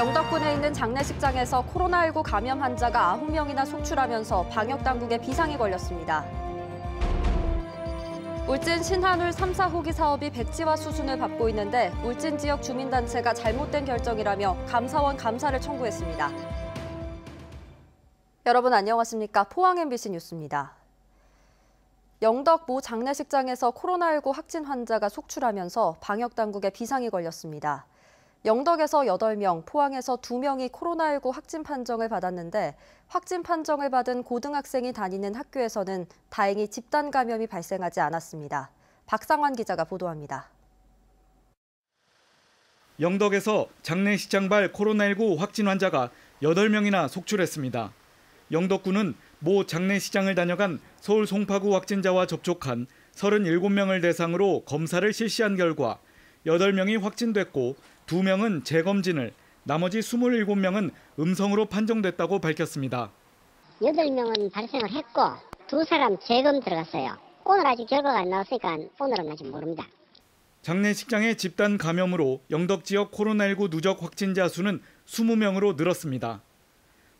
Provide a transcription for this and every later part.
영덕군에 있는 장례식장에서 코로나19 감염 환자가 9명이나 속출하면서 방역당국에 비상이 걸렸습니다. 울진 신한울 3, 4호기 사업이 백지화 수순을 밟고 있는데 울진 지역 주민단체가 잘못된 결정이라며 감사원 감사를 청구했습니다. 여러분 안녕하십니까? 포항 MBC 뉴스입니다. 영덕 모 장례식장에서 코로나19 확진 환자가 속출하면서 방역당국에 비상이 걸렸습니다. 영덕에서 8명, 포항에서 2명이 코로나19 확진 판정을 받았는데 확진 판정을 받은 고등학생이 다니는 학교에서는 다행히 집단 감염이 발생하지 않았습니다. 박상환 기자가 보도합니다. 영덕에서 장례식장발 코로나19 확진 환자가 8명이나 속출했습니다. 영덕군은 모 장례식장을 다녀간 서울 송파구 확진자와 접촉한 37명을 대상으로 검사를 실시한 결과 8명이 확진됐고 2명은 재검진을, 나머지 27명은 음성으로 판정됐다고 밝혔습니다. 8명은 발생을 했고 2사람 재검 들어갔어요. 오늘 아직 결과가 안 나왔으니까 오늘은 아직 모릅니다. 장례식장의 집단 감염으로 영덕 지역 코로나19 누적 확진자 수는 20명으로 늘었습니다.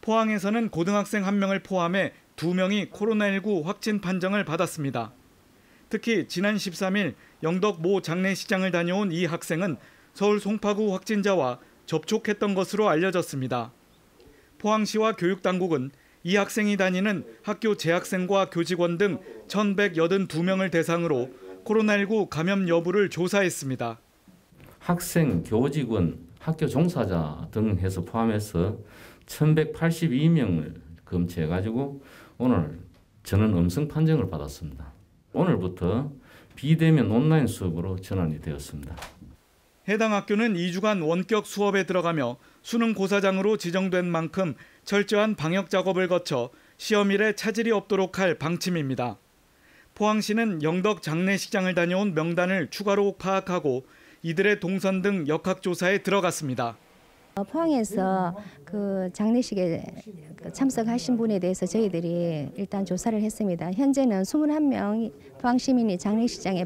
포항에서는 고등학생 1명을 포함해 2명이 코로나19 확진 판정을 받았습니다. 특히 지난 13일 영덕 모 장례식장을 다녀온 이 학생은 서울 송파구 확진자와 접촉했던 것으로 알려졌습니다. 포항시와 교육당국은 이 학생이 다니는 학교 재학생과 교직원 등 1,182명을 대상으로 코로나19 감염 여부를 조사했습니다. 학생, 교직원, 학교 종사자 등 해서 포함해서 1,182명을 검체해가지고 오늘 저는 음성 판정을 받았습니다. 오늘부터 비대면 온라인 수업으로 전환이 되었습니다. 해당 학교는 2주간 원격 수업에 들어가며 수능 고사장으로 지정된 만큼 철저한 방역 작업을 거쳐 시험일에 차질이 없도록 할 방침입니다. 포항시는 영덕 장례식장을 다녀온 명단을 추가로 파악하고 이들의 동선 등 역학조사에 들어갔습니다. 포항에서 그 장례식에 참석하신 분에 대해서 저희들이 일단 조사를 했습니다. 현재는 21명이 포항 시민이 장례식장에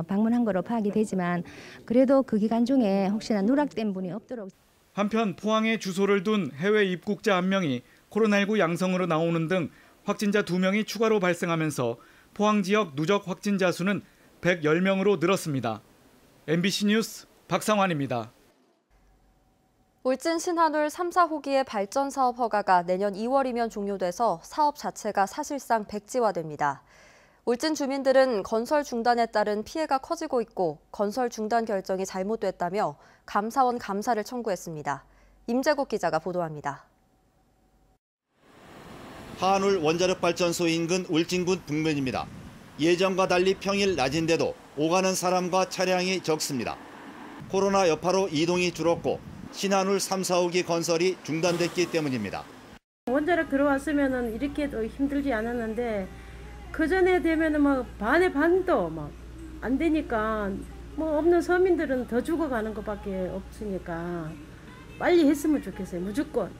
방문한 거로 파악이 되지만 그래도 그 기간 중에 혹시나 누락된 분이 없도록. 한편 포항에 주소를 둔 해외 입국자 1명이 코로나19 양성으로 나오는 등 확진자 2명이 추가로 발생하면서 포항 지역 누적 확진자 수는 110명으로 늘었습니다. MBC 뉴스 박상환입니다. 울진 신한울 3, 4호기의 발전 사업 허가가 내년 2월이면 종료돼서 사업 자체가 사실상 백지화됩니다. 울진 주민들은 건설 중단에 따른 피해가 커지고 있고 건설 중단 결정이 잘못됐다며 감사원 감사를 청구했습니다. 임재국 기자가 보도합니다. 한울 원자력발전소 인근 울진군 북면입니다. 예전과 달리 평일 낮인데도 오가는 사람과 차량이 적습니다. 코로나 여파로 이동이 줄었고 신한울 3, 4호기 건설이 중단됐기 때문입니다. 원자력 들어왔으면 이렇게도 힘들지 않았는데 그 전에 되면은 막 반의 반도 막 안 되니까 뭐 없는 서민들은 더 죽어가는 것밖에 없으니까 빨리 했으면 좋겠어요. 무조건.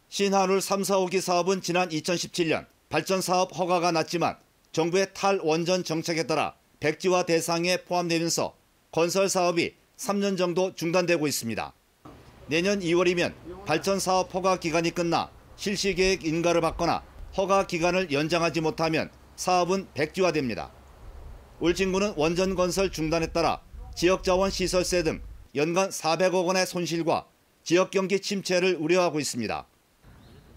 신한울 3, 4호기 사업은 지난 2017년 발전 사업 허가가 났지만 정부의 탈원전 정책에 따라 백지화 대상에 포함되면서 건설 사업이 3년 정도 중단되고 있습니다. 내년 2월이면 발전 사업 허가 기간이 끝나 실시 계획 인가를 받거나 허가 기간을 연장하지 못하면 사업은 백지화됩니다. 울진군은 원전 건설 중단에 따라 지역자원 시설세 등 연간 400억 원의 손실과 지역 경기 침체를 우려하고 있습니다.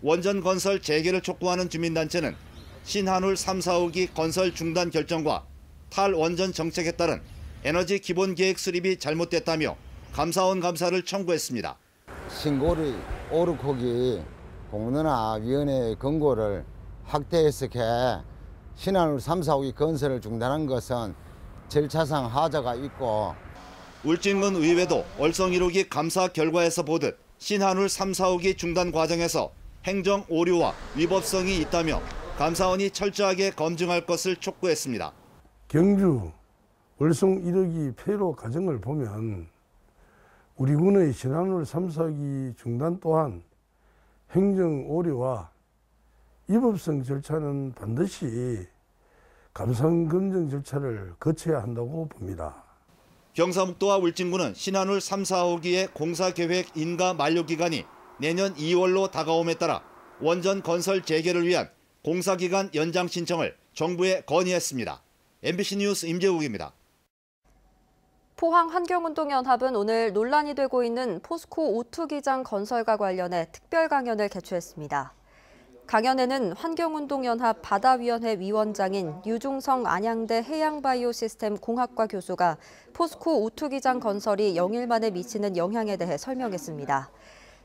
원전 건설 재개를 촉구하는 주민단체는 신한울 3, 4호기 건설 중단 결정과 탈원전 정책에 따른 에너지 기본계획 수립이 잘못됐다며 감사원 감사를 청구했습니다. 신고리 오르코기 공론화위원회의 권고를 확대해석해 신한울 3, 4호기 건설을 중단한 것은 절차상 하자가 있고 울진군 의회도 월성 1호기 감사 결과에서 보듯 신한울 3, 4호기 중단 과정에서 행정 오류와 위법성이 있다며 감사원이 철저하게 검증할 것을 촉구했습니다. 경주 월성 1호기 폐로 과정을 보면 우리 군의 신한울 3, 4호기 중단 또한 행정 오류와 위법성 절차는 반드시 감사원 검증 절차를 거쳐야 한다고 봅니다. 경상북도와 울진군은 신한울 3, 4호기의 공사계획 인가 만료기간이 내년 2월로 다가옴에 따라 원전 건설 재개를 위한 공사기간 연장 신청을 정부에 건의했습니다. MBC 뉴스 임재욱입니다. 포항환경운동연합은 오늘 논란이 되고 있는 포스코 오투기장 건설과 관련해 특별 강연을 개최했습니다. 강연에는 환경운동연합 바다위원회 위원장인 유종성 안양대 해양바이오시스템 공학과 교수가 포스코 오투기장 건설이 영일만에 미치는 영향에 대해 설명했습니다.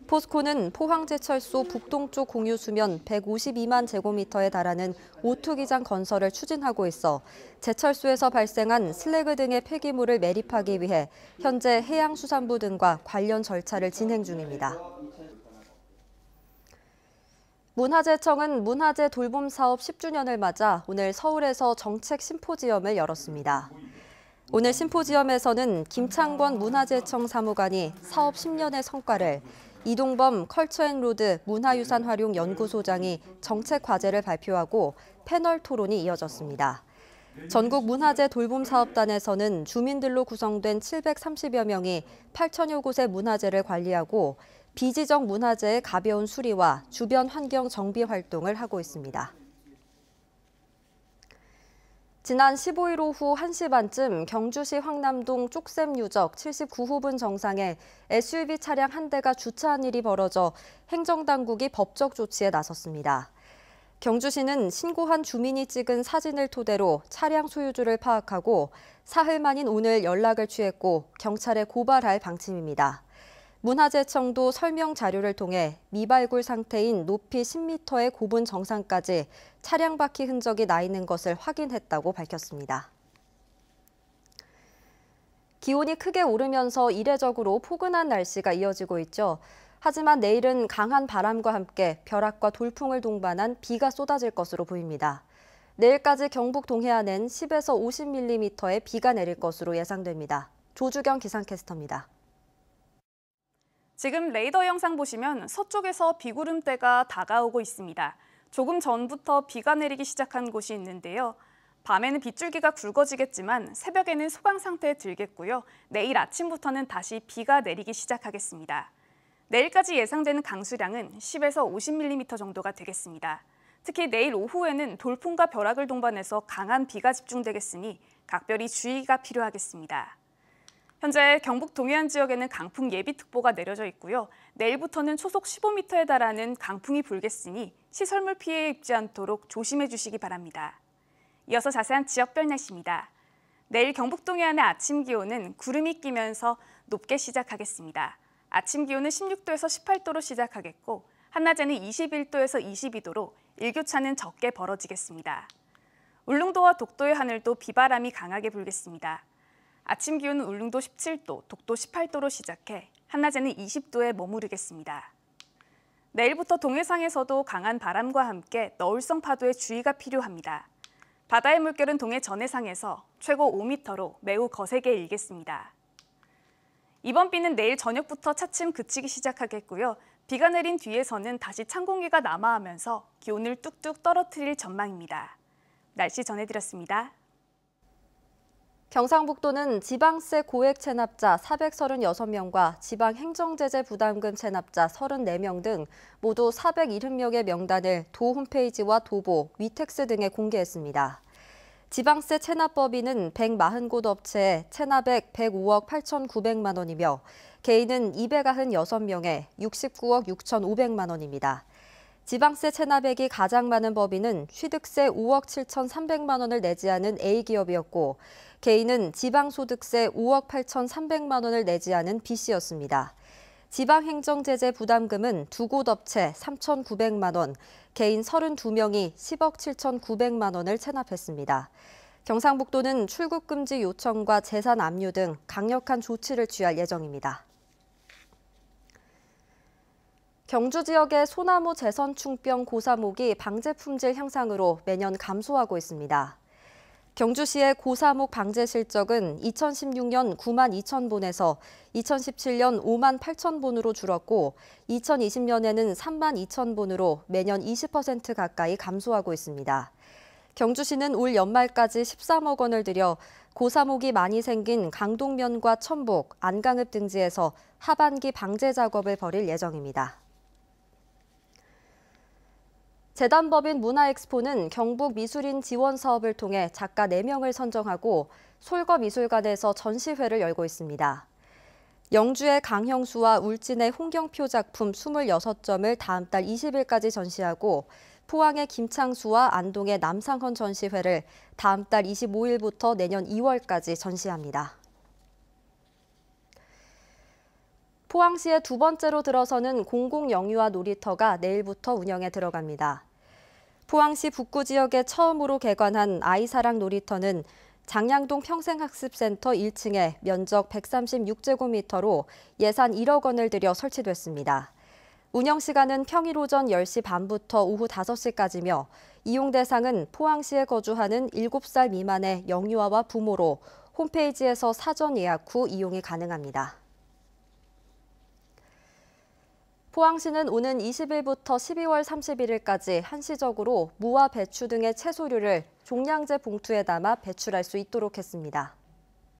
포스코는 포항제철소 북동쪽 공유수면 152만 제곱미터에 달하는 오투기장 건설을 추진하고 있어 제철소에서 발생한 슬래그 등의 폐기물을 매립하기 위해 현재 해양수산부 등과 관련 절차를 진행 중입니다. 문화재청은 문화재 돌봄 사업 10주년을 맞아 오늘 서울에서 정책 심포지엄을 열었습니다. 오늘 심포지엄에서는 김창권 문화재청 사무관이 사업 10년의 성과를, 이동범 컬처앤로드 문화유산 활용 연구소장이 정책 과제를 발표하고 패널 토론이 이어졌습니다. 전국 문화재 돌봄 사업단에서는 주민들로 구성된 730여 명이 8천여 곳의 문화재를 관리하고 비지적 문화재의 가벼운 수리와 주변 환경 정비 활동을 하고 있습니다. 지난 15일 오후 1시 반쯤 경주시 황남동 쪽샘 유적 79호분 정상에 SUV 차량 한 대가 주차한 일이 벌어져 행정당국이 법적 조치에 나섰습니다. 경주시는 신고한 주민이 찍은 사진을 토대로 차량 소유주를 파악하고 사흘 만인 오늘 연락을 취했고 경찰에 고발할 방침입니다. 문화재청도 설명 자료를 통해 미발굴 상태인 높이 10m의 고분 정상까지 차량 바퀴 흔적이 나 있는 것을 확인했다고 밝혔습니다. 기온이 크게 오르면서 이례적으로 포근한 날씨가 이어지고 있죠. 하지만 내일은 강한 바람과 함께 벼락과 돌풍을 동반한 비가 쏟아질 것으로 보입니다. 내일까지 경북 동해안엔 10에서 50mm의 비가 내릴 것으로 예상됩니다. 조주경 기상캐스터입니다. 지금 레이더 영상 보시면 서쪽에서 비구름대가 다가오고 있습니다. 조금 전부터 비가 내리기 시작한 곳이 있는데요. 밤에는 빗줄기가 굵어지겠지만 새벽에는 소강 상태에 들겠고요. 내일 아침부터는 다시 비가 내리기 시작하겠습니다. 내일까지 예상되는 강수량은 10에서 50mm 정도가 되겠습니다. 특히 내일 오후에는 돌풍과 벼락을 동반해서 강한 비가 집중되겠으니 각별히 주의가 필요하겠습니다. 현재 경북 동해안 지역에는 강풍 예비특보가 내려져 있고요. 내일부터는 초속 15m에 달하는 강풍이 불겠으니 시설물 피해 입지 않도록 조심해 주시기 바랍니다. 이어서 자세한 지역별 날씨입니다. 내일 경북 동해안의 아침 기온은 구름이 끼면서 높게 시작하겠습니다. 아침 기온은 16도에서 18도로 시작하겠고 한낮에는 21도에서 22도로 일교차는 적게 벌어지겠습니다. 울릉도와 독도의 하늘도 비바람이 강하게 불겠습니다. 아침 기온은 울릉도 17도, 독도 18도로 시작해 한낮에는 20도에 머무르겠습니다. 내일부터 동해상에서도 강한 바람과 함께 너울성 파도에 주의가 필요합니다. 바다의 물결은 동해 전해상에서 최고 5m로 매우 거세게 일겠습니다. 이번 비는 내일 저녁부터 차츰 그치기 시작하겠고요. 비가 내린 뒤에서는 다시 찬 공기가 남하하면서 기온을 뚝뚝 떨어뜨릴 전망입니다. 날씨 전해드렸습니다. 경상북도는 지방세 고액 체납자 436명과 지방행정제재 부담금 체납자 34명 등 모두 470명의 명단을 도 홈페이지와 도보, 위텍스 등에 공개했습니다. 지방세 체납 범위는 140곳 업체에 체납액 105억 8,900만 원이며 개인은 296명에 69억 6,500만 원입니다. 지방세 체납액이 가장 많은 법인은 취득세 5억 7,300만 원을 내지 않은 A기업이었고 개인은 지방소득세 5억 8,300만 원을 내지 않은 B씨였습니다. 지방행정제재 부담금은 2곳 업체 3,900만 원, 개인 32명이 10억 7,900만 원을 체납했습니다. 경상북도는 출국금지 요청과 재산 압류 등 강력한 조치를 취할 예정입니다. 경주 지역의 소나무 재선충병 고사목이 방제 품질 향상으로 매년 감소하고 있습니다. 경주시의 고사목 방제 실적은 2016년 9만 2천 본에서 2017년 5만 8천 본으로 줄었고 2020년에는 3만 2천 본으로 매년 20% 가까이 감소하고 있습니다. 경주시는 올 연말까지 13억 원을 들여 고사목이 많이 생긴 강동면과 천복, 안강읍 등지에서 하반기 방제 작업을 벌일 예정입니다. 재단법인 문화엑스포는 경북 미술인 지원 사업을 통해 작가 4명을 선정하고 솔거미술관에서 전시회를 열고 있습니다. 영주의 강형수와 울진의 홍경표 작품 26점을 다음 달 20일까지 전시하고 포항의 김창수와 안동의 남상헌 전시회를 다음 달 25일부터 내년 2월까지 전시합니다. 포항시에 두 번째로 들어서는 공공영유아 놀이터가 내일부터 운영에 들어갑니다. 포항시 북구 지역에 처음으로 개관한 아이사랑 놀이터는 장량동 평생학습센터 1층에 면적 136제곱미터로 예산 1억 원을 들여 설치됐습니다. 운영 시간은 평일 오전 10시 반부터 오후 5시까지며 이용 대상은 포항시에 거주하는 7살 미만의 영유아와 부모로 홈페이지에서 사전 예약 후 이용이 가능합니다. 포항시는 오는 20일부터 12월 31일까지 한시적으로 무와 배추 등의 채소류를 종량제 봉투에 담아 배출할 수 있도록 했습니다.